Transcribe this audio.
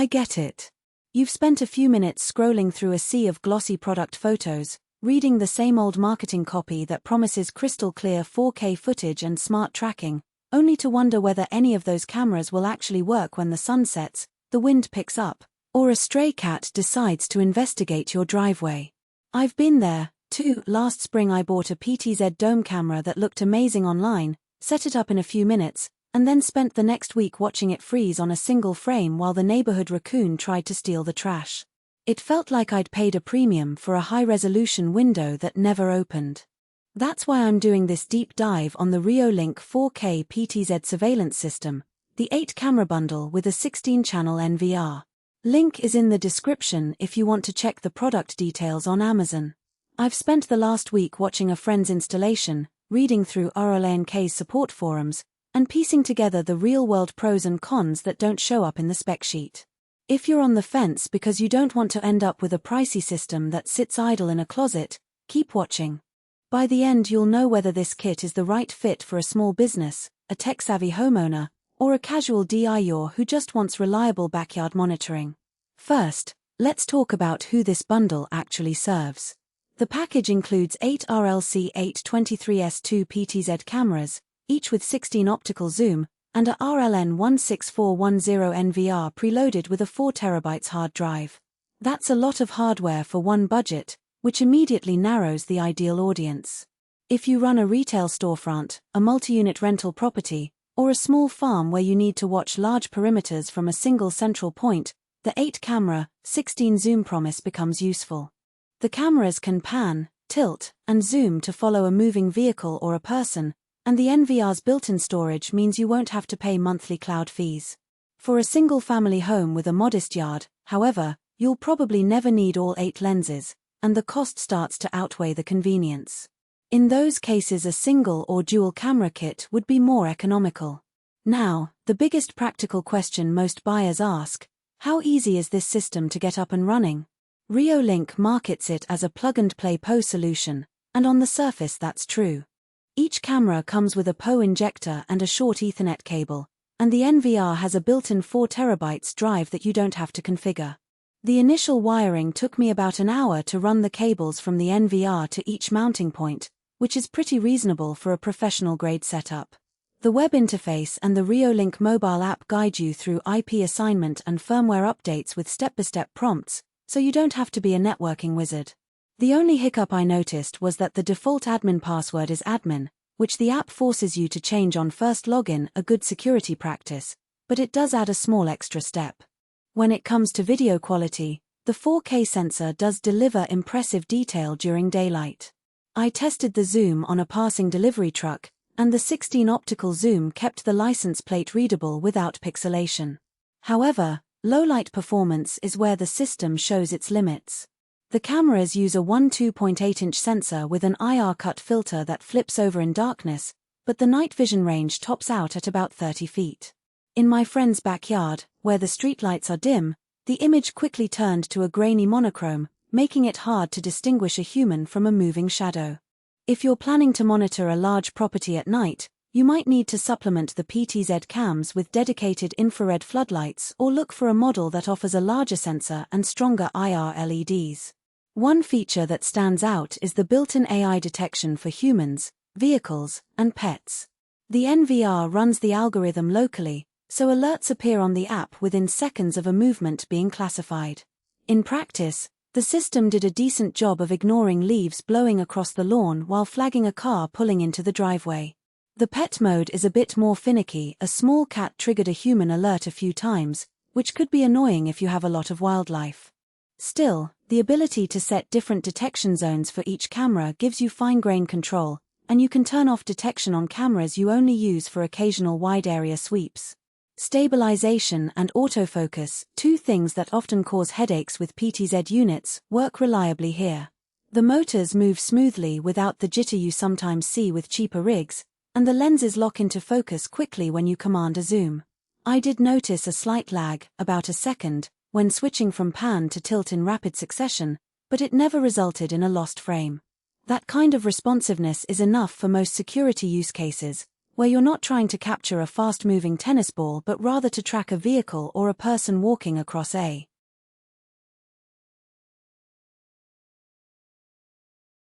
I get it. You've spent a few minutes scrolling through a sea of glossy product photos, reading the same old marketing copy that promises crystal clear 4K footage and smart tracking, only to wonder whether any of those cameras will actually work when the sun sets, the wind picks up, or a stray cat decides to investigate your driveway. I've been there, too. Last spring I bought a PTZ dome camera that looked amazing online, set it up in a few minutes, and then spent the next week watching it freeze on a single frame while the neighborhood raccoon tried to steal the trash. It felt like I'd paid a premium for a high-resolution window that never opened. That's why I'm doing this deep dive on the REOLINK 4K PTZ surveillance system, the 8-camera bundle with a 16-channel NVR. Link is in the description if you want to check the product details on Amazon. I've spent the last week watching a friend's installation, reading through REOLINK's support forums, and piecing together the real-world pros and cons that don't show up in the spec sheet. If you're on the fence because you don't want to end up with a pricey system that sits idle in a closet, keep watching. By the end you'll know whether this kit is the right fit for a small business, a tech-savvy homeowner, or a casual DIYer who just wants reliable backyard monitoring. First, let's talk about who this bundle actually serves. The package includes 8 RLC823S2 PTZ cameras, each with 16 optical zoom, and a RLN16410 NVR preloaded with a 4TB hard drive. That's a lot of hardware for one budget, which immediately narrows the ideal audience. If you run a retail storefront, a multi-unit rental property, or a small farm where you need to watch large perimeters from a single central point, the 8-camera, 16-zoom promise becomes useful. The cameras can pan, tilt, and zoom to follow a moving vehicle or a person, and the NVR's built-in storage means you won't have to pay monthly cloud fees. For a single-family home with a modest yard, however, you'll probably never need all 8 lenses, and the cost starts to outweigh the convenience. In those cases a single or dual camera kit would be more economical. Now, the biggest practical question most buyers ask: how easy is this system to get up and running? REOLINK markets it as a plug-and-play PoE solution, and on the surface that's true. Each camera comes with a PoE injector and a short Ethernet cable, and the NVR has a built-in 4TB drive that you don't have to configure. The initial wiring took me about an hour to run the cables from the NVR to each mounting point, which is pretty reasonable for a professional-grade setup. The web interface and the REOLINK mobile app guide you through IP assignment and firmware updates with step-by-step prompts, so you don't have to be a networking wizard. The only hiccup I noticed was that the default admin password is admin, which the app forces you to change on first login, a good security practice, but it does add a small extra step. When it comes to video quality, the 4K sensor does deliver impressive detail during daylight. I tested the zoom on a passing delivery truck, and the 16 optical zoom kept the license plate readable without pixelation. However, low-light performance is where the system shows its limits. The cameras use a 2.8-inch sensor with an IR cut filter that flips over in darkness, but the night vision range tops out at about 30 feet. In my friend's backyard, where the streetlights are dim, the image quickly turned to a grainy monochrome, making it hard to distinguish a human from a moving shadow. If you're planning to monitor a large property at night, you might need to supplement the PTZ cams with dedicated infrared floodlights or look for a model that offers a larger sensor and stronger IR LEDs. One feature that stands out is the built-in AI detection for humans, vehicles, and pets. The NVR runs the algorithm locally, so alerts appear on the app within seconds of a movement being classified. In practice, the system did a decent job of ignoring leaves blowing across the lawn while flagging a car pulling into the driveway. The pet mode is a bit more finicky. A small cat triggered a human alert a few times, which could be annoying if you have a lot of wildlife. Still, the ability to set different detection zones for each camera gives you fine-grained control, and you can turn off detection on cameras you only use for occasional wide-area sweeps. Stabilization and autofocus, two things that often cause headaches with PTZ units, work reliably here. The motors move smoothly without the jitter you sometimes see with cheaper rigs, and the lenses lock into focus quickly when you command a zoom. I did notice a slight lag, about a second, when switching from pan to tilt in rapid succession, but it never resulted in a lost frame. That kind of responsiveness is enough for most security use cases, where you're not trying to capture a fast-moving tennis ball but rather to track a vehicle or a person walking across a